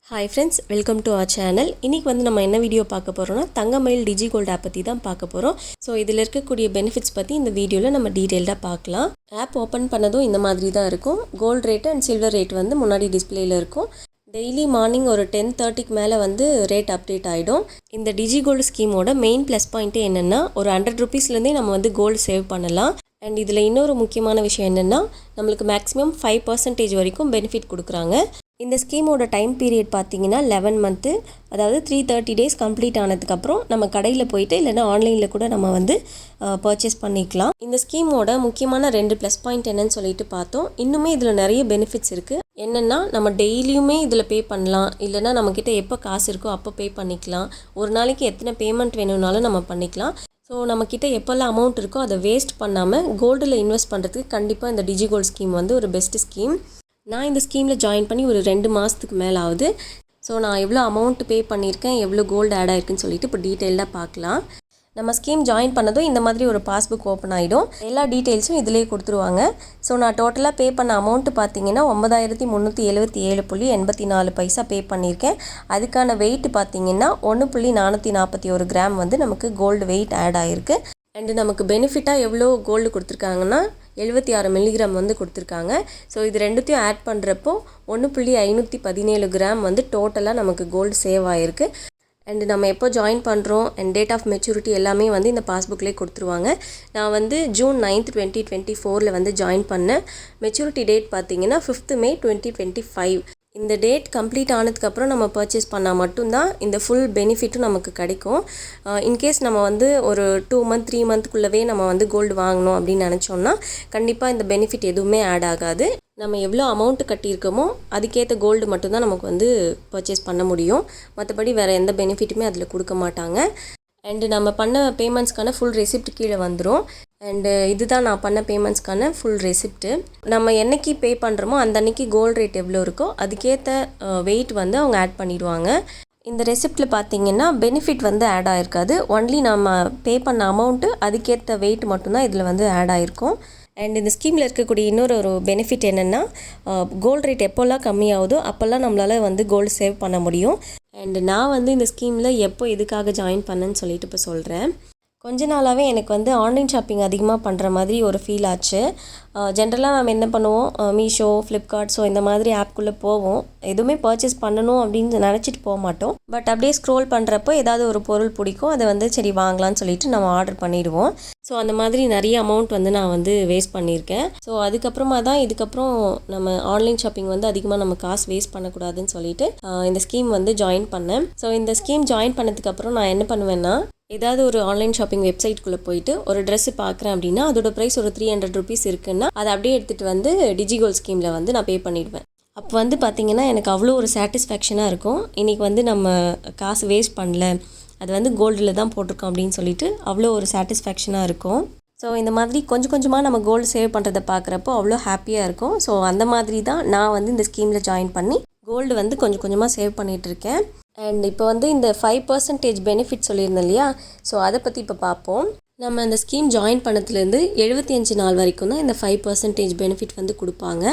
Hi friends, welcome to our channel. இன்றைக்கி வந்து நம்ம என்ன வீடியோ பார்க்க போகிறோம்னா தங்கமயில் டிஜி கோல்டு ஆப் பற்றி தான் பார்க்க போகிறோம். ஸோ இதில் இருக்கக்கூடிய பெனிஃபிட்ஸ் பற்றி இந்த வீடியோவில் நம்ம டீட்டெயில்டாக பார்க்கலாம். ஆப் ஓப்பன் பண்ணதும் இந்த மாதிரி தான் இருக்கும். Gold rate and silver rate வந்து முன்னாடி டிஸ்பிளேயில் இருக்கும். டெய்லி மார்னிங் ஒரு 10:30க்கு மேலே வந்து ரேட் அப்டேட் ஆகிடும். இந்த டிஜி கோல்டு ஸ்கீமோட மெயின் ப்ளஸ் பாயிண்ட்டே என்னென்னா ஒரு 100 ருபீஸ்லேருந்தே நம்ம வந்து கோல்டு சேவ் பண்ணலாம். அண்ட் இதில் இன்னொரு முக்கியமான விஷயம் என்னென்னா நம்மளுக்கு மேக்ஸிமம் 5% வரைக்கும் பெனிஃபிட் கொடுக்குறாங்க. இந்த ஸ்கீமோட டைம் பீரியட் பார்த்தீங்கன்னா 11 மந்த்து, அதாவது 330 டேஸ் கம்ப்ளீட் ஆனதுக்கப்புறம் நம்ம கடையில் போயிட்டு இல்லைனா ஆன்லைனில் கூட நம்ம வந்து பர்ச்சேஸ் பண்ணிக்கலாம். இந்த ஸ்கீமோட முக்கியமான 2 ப்ளஸ் பாயிண்ட் என்னன்னு சொல்லிட்டு பார்த்தோம். இன்னுமே இதில் நிறைய பெனிஃபிட்ஸ் இருக்குது. என்னென்னா நம்ம டெய்லியுமே இதில் பே பண்ணலாம், இல்லைனா நம்மக்கிட்ட எப்போ காசு இருக்கோ அப்போ பே பண்ணிக்கலாம். ஒரு நாளைக்கு எத்தனை பேமெண்ட் வேணும்னாலும் நம்ம பண்ணிக்கலாம். ஸோ நம்மக்கிட்ட எப்போல்லாம் அமௌண்ட் இருக்கோ அதை வேஸ்ட் பண்ணாமல் கோல்டில் இன்வெஸ்ட் பண்ணுறதுக்கு கண்டிப்பாக இந்த டிஜி கோல்டு ஸ்கீம் வந்து ஒரு பெஸ்ட்டு ஸ்கீம். நான் இந்த ஸ்கீமில் ஜாயின் பண்ணி ஒரு 2 மாதத்துக்கு மேலே ஆகுது. ஸோ நான் எவ்வளோ அமௌண்ட் பே பண்ணியிருக்கேன், எவ்வளோ கோல்டு ஆட் ஆயிருக்குன்னு சொல்லிட்டு இப்போ டீட்டெயிலாக பார்க்கலாம். நம்ம ஸ்கீம் ஜாயின் பண்ணதும் இந்த மாதிரி ஒரு பாஸ்புக் ஓப்பன் ஆகிடும். எல்லா டீட்டெயில்ஸும் இதிலே கொடுத்துருவாங்க. ஸோ நான் டோட்டலாக பே பண்ண அமௌண்ட்டு பார்த்தீங்கன்னா 9377.84 பே பண்ணியிருக்கேன். அதுக்கான வெயிட் பார்த்தீங்கன்னா 1.441 கிராம் வந்து நமக்கு கோல்டு வெயிட் ஆட் ஆகிருக்கு. அண்டு நமக்கு பெனிஃபிட்டாக எவ்வளோ கோல்டு கொடுத்துருக்காங்கன்னா 76 மில்லிகிராம் வந்து கொடுத்துருக்காங்க. ஸோ இது ரெண்டுத்தையும் ஆட் பண்ணுறப்போ 1.517 கிராம் வந்து டோட்டலாக நமக்கு கோல்டு சேவ் ஆகிருக்கு. அண்டு நம்ம எப்போ ஜாயின் பண்ணுறோம் அண்ட் டேட் ஆஃப் மெச்சூரிட்டி எல்லாமே வந்து இந்த பாஸ்புக்லேயே கொடுத்துருவாங்க. நான் வந்து June 9, 2024 வந்து ஜாயின் பண்ணேன். மெச்சூரிட்டி டேட் பார்த்தீங்கன்னா 5th May 2025. இந்த டேட் கம்ப்ளீட் ஆனதுக்கப்புறம் நம்ம பர்ச்சேஸ் பண்ணால் மட்டும்தான் இந்த ஃபுல் பெனிஃபிட்டும் நமக்கு கிடைக்கும். இன்கேஸ் நம்ம வந்து ஒரு 2 மந்த் 3 மந்த்துக்குள்ளவே நம்ம வந்து கோல்டு வாங்கணும் அப்படின்னு நினச்சோம்னா கண்டிப்பாக இந்த பெனிஃபிட் எதுவுமே ஆட் ஆகாது. நம்ம எவ்வளோ அமௌண்ட்டு கட்டியிருக்கோமோ அதுக்கேற்ற கோல்டு மட்டும்தான் நமக்கு வந்து பர்ச்சேஸ் பண்ண முடியும். மற்றபடி வேறு எந்த பெனிஃபிட்டுமே அதில் கொடுக்க மாட்டாங்க. அண்டு நம்ம பண்ண பேமெண்ட்ஸ்க்கான ஃபுல் ரெசிப்ட் கீழே வந்துடும். அண்டு இதுதான் நான் பண்ண பேமெண்ட்ஸ்க்கான ஃபுல் ரெசிப்ட்டு. நம்ம என்னைக்கு பே பண்ணுறோமோ அந்த அன்றைக்கி கோல்டு ரேட் எவ்வளோ இருக்கோ அதுக்கேற்ற வெயிட் வந்து அவங்க ஆட் பண்ணிடுவாங்க. இந்த ரெசிப்டில் பார்த்தீங்கன்னா பெனிஃபிட் வந்து ஆட் ஆகிருக்காது. ஒன்லி நம்ம பே பண்ண அமௌண்ட்டு அதுக்கேற்ற வெயிட் மட்டும்தான் இதில் வந்து ஆட் ஆகிருக்கும். அண்ட் இந்த ஸ்கீமில் இருக்கக்கூடிய இன்னொரு பெனிஃபிட் என்னென்னா கோல்டு ரேட் எப்போல்லாம் கம்மியாகுதோ அப்போல்லாம் நம்மளால் வந்து கோல்டு சேவ் பண்ண முடியும். அண்டு நான் வந்து இந்த ஸ்கீமில் எப்போ எதுக்காக ஜாயின் பண்ணேன்னு சொல்லிட்டு இப்போ சொல்கிறேன். கொஞ்ச நாளாகவே எனக்கு வந்து ஆன்லைன் ஷாப்பிங் அதிகமாக பண்ணுற மாதிரி ஒரு ஃபீல் ஆச்சு. ஜென்ரலாக நம்ம என்ன பண்ணுவோம், மீஷோ, ஃப்ளிப்கார்ட், ஸோ இந்த மாதிரி ஆப்குள்ளே போவோம். எதுவுமே பர்ச்சேஸ் பண்ணணும் அப்படின்னு நினச்சிட்டு போக மாட்டோம். பட் அப்படியே ஸ்க்ரோல் பண்ணுறப்போ ஏதாவது ஒரு பொருள் பிடிக்கும், அதை வந்து சரி வாங்கலாம்னு சொல்லிட்டு நம்ம ஆர்டர் பண்ணிடுவோம். ஸோ அந்த மாதிரி நிறைய அமௌண்ட் வந்து நான் வந்து வேஸ்ட் பண்ணியிருக்கேன். ஸோ அதுக்கப்புறமா தான் இதுக்கப்புறம் நம்ம ஆன்லைன் ஷாப்பிங் வந்து அதிகமாக நம்ம காசு வேஸ்ட் பண்ணக்கூடாதுன்னு சொல்லிட்டு இந்த ஸ்கீம் வந்து ஜாயின் பண்ணேன். ஸோ இந்த ஸ்கீம் ஜாயின் பண்ணதுக்கப்புறம் நான் என்ன பண்ணுவேன்னா, ஏதாவது ஒரு ஆன்லைன் ஷாப்பிங் வெப்சைட்குள்ளே போயிட்டு ஒரு ட்ரெஸ்ஸு பார்க்குறேன் அப்படின்னா அதோட ப்ரைஸ் ஒரு 300 ருபீஸ் இருக்குன்னா அதை அப்படியே எடுத்துகிட்டு வந்து டிஜி கோல்டு ஸ்கீமில் வந்து நான் பே பண்ணிடுவேன். அப்போ வந்து பார்த்திங்கன்னா எனக்கு அவ்வளோ ஒரு சாட்டிஸ்ஃபேக்ஷனாக இருக்கும். இன்றைக்கி வந்து நம்ம காசு வேஸ்ட் பண்ணல, அது வந்து கோல்டில் தான் போட்டிருக்கோம் அப்படின்னு சொல்லிட்டு அவ்வளோ ஒரு சாட்டிஸ்ஃபேக்ஷனாக இருக்கும். ஸோ இந்த மாதிரி கொஞ்சம் கொஞ்சமாக நம்ம கோல்டு சேவ் பண்ணுறதை பார்க்குறப்போ அவ்வளோ ஹாப்பியாக இருக்கும். ஸோ அந்த மாதிரி தான் நான் வந்து இந்த ஸ்கீமில் ஜாயின் பண்ணி கோல்டு வந்து கொஞ்சம் கொஞ்சமாக சேவ் பண்ணிகிட்ருக்கேன். அண்ட் இப்போ வந்து இந்த 5% பெனிஃபிட் சொல்லியிருந்தேன் இல்லையா, ஸோ அதை பற்றி இப்போ பார்ப்போம். நம்ம இந்த ஸ்கீம் ஜாயின் பண்ணதுலேருந்து 75 நாள் வரைக்கும் தான் இந்த 5% பெனிஃபிட் வந்து கொடுப்பாங்க.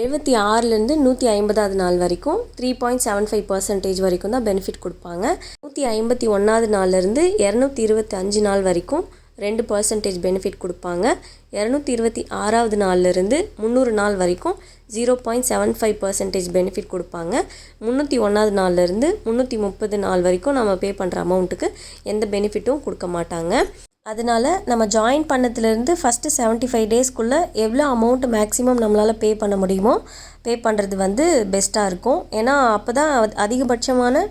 76லேருந்து 150வது நாள் வரைக்கும் 3.75% வரைக்கும் தான் பெனிஃபிட் கொடுப்பாங்க. 151வது நாள்லேருந்து 225 நாள் வரைக்கும் 2% பெனிஃபிட் கொடுப்பாங்க. 226வது நாள்லேருந்து 300 நாள் வரைக்கும் 0.75% பெனிஃபிட் கொடுப்பாங்க. 301வது நாள்லேருந்து 330 நாள் வரைக்கும் நம்ம பே பண்ணுற அமௌண்ட்டுக்கு எந்த பெனிஃபிட்டும் கொடுக்க மாட்டாங்க. அதனால் நம்ம ஜாயின் பண்ணதுலேருந்து ஃபஸ்ட்டு 75 டேஸ்க்குள்ளே எவ்வளோ அமௌண்ட் மேக்ஸிமம் நம்மளால் பே பண்ண முடியுமோ பே பண்ணுறது வந்து பெஸ்ட்டாக இருக்கும். ஏன்னா அப்போ தான் அதிகபட்சமான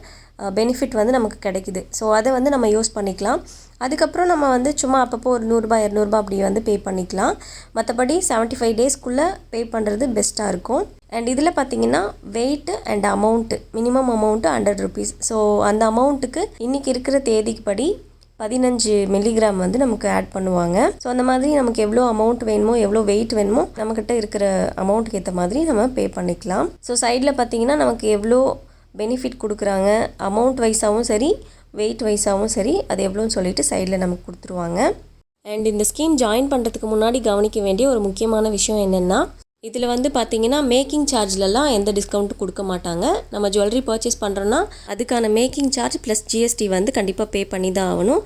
பெனிஃபிட் வந்து நமக்கு கிடைக்குது. ஸோ அதை வந்து நம்ம யூஸ் பண்ணிக்கலாம். அதுக்கப்புறம் நம்ம வந்து சும்மா அப்பப்போ ஒரு 100 ரூபாய் 200 ரூபாய் அப்படி வந்து பே பண்ணிக்கலாம். மற்றபடி 75 டேஸ்க்குள்ளே பே பண்ணுறது பெஸ்ட்டாக இருக்கும். அண்ட் இதில் பார்த்திங்கன்னா weight and amount, minimum amount 100 rupees. So அந்த அமௌண்ட்டுக்கு இன்றைக்கி இருக்கிற தேதிக்கு படி 15 மில்லிகிராம் வந்து நமக்கு ஆட் பண்ணுவாங்க. ஸோ அந்த மாதிரி நமக்கு எவ்வளோ அமௌண்ட் வேணுமோ எவ்வளோ வெயிட் வேணுமோ நம்மக்கிட்ட இருக்கிற அமௌண்ட்டுக்கு ஏற்ற மாதிரி நம்ம பே பண்ணிக்கலாம். ஸோ சைடில் பார்த்திங்கன்னா நமக்கு எவ்வளோ பெனிஃபிட் கொடுக்குறாங்க, அமௌண்ட் வைஸாகவும் சரி வெயிட் வைஸாகவும் சரி, அது எவ்வளோன்னு சொல்லிட்டு சைடில் நமக்கு கொடுத்துருவாங்க. அண்ட் இந்த ஸ்கீம் ஜாயின் பண்ணுறதுக்கு முன்னாடி கவனிக்க வேண்டிய ஒரு முக்கியமான விஷயம் என்னென்னா, இதில் வந்து பார்த்திங்கன்னா மேக்கிங் சார்ஜ்லலாம் எந்த டிஸ்கவுண்ட்டும் கொடுக்க மாட்டாங்க. நம்ம ஜுவல்லரி பர்ச்சேஸ் பண்ணுறோன்னா அதுக்கான மேக்கிங் சார்ஜ் ப்ளஸ் ஜிஎஸ்டி வந்து கண்டிப்பாக பே பண்ணி தான் ஆகணும்.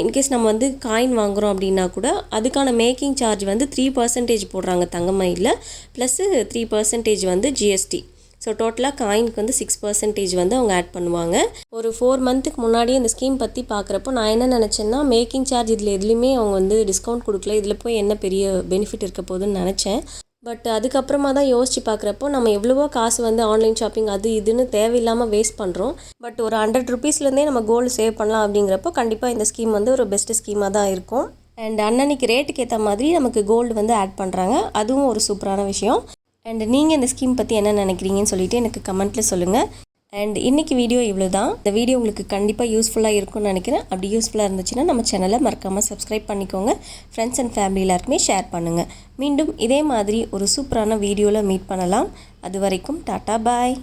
இன்கேஸ் நம்ம வந்து காயின் வாங்குகிறோம் அப்படின்னா கூட அதுக்கான மேக்கிங் சார்ஜ் வந்து 3% போடுறாங்க தங்கமயிலில், ப்ளஸ்ஸு 3% வந்து ஜிஎஸ்டி. ஸோ டோட்டலாக காயினுக்கு வந்து 6% வந்து அவங்க ஆட் பண்ணுவாங்க. ஒரு 4 மந்த்துக்கு முன்னாடியே இந்த ஸ்கீம் பற்றி பார்க்குறப்போ நான் என்ன நினச்சேன்னா, மேக்கிங் சார்ஜ் இதில் எதுலேயுமே அவங்க வந்து டிஸ்கவுண்ட் கொடுக்கல, இதில் போய் என்ன பெரிய பெனிஃபிட் இருக்க போகுதுன்னு நினச்சேன். பட் அதுக்கப்புறமா தான் யோசித்து பார்க்குறப்போ நம்ம எவ்வளவோ காசு வந்து ஆன்லைன் ஷாப்பிங் அது இதுன்னு தேவையில்லாமல் வேஸ்ட் பண்ணுறோம். பட் ஒரு 100 ருபீஸ்லேருந்தே நம்ம கோல்டு சேவ் பண்ணலாம் அப்படிங்கிறப்போ கண்டிப்பாக இந்த ஸ்கீம் வந்து ஒரு பெஸ்ட்டு ஸ்கீமாக தான் இருக்கும். அண்ட் அன்னன்னைக்கு ரேட்டுக்கு ஏற்ற மாதிரி நமக்கு கோல்டு வந்து ஆட் பண்ணுறாங்க, அதுவும் ஒரு சூப்பரான விஷயம். அண்ட் நீங்கள் இந்த ஸ்கீம் பற்றி என்ன நினைக்கிறீங்கன்னு சொல்லிவிட்டு எனக்கு கமெண்ட்டில் சொல்லுங்கள். அண்ட் இன்றைக்கி வீடியோ இவ்வளோ தான். இந்த வீடியோ உங்களுக்கு கண்டிப்பாக யூஸ்ஃபுல்லாக இருக்கும்னு நினைக்கிறேன். அப்படி யூஸ்ஃபுல்லாக இருந்துச்சுன்னா நம்ம சேனலை மறக்காமல் சப்ஸ்கிரைப் பண்ணிக்கோங்க. ஃப்ரெண்ட்ஸ் அண்ட் ஃபேமிலி எல்லாருக்குமே ஷேர் பண்ணுங்கள். மீண்டும் இதே மாதிரி ஒரு சூப்பரான வீடியோவில் மீட் பண்ணலாம். அது வரைக்கும் டாட்டா பாய்.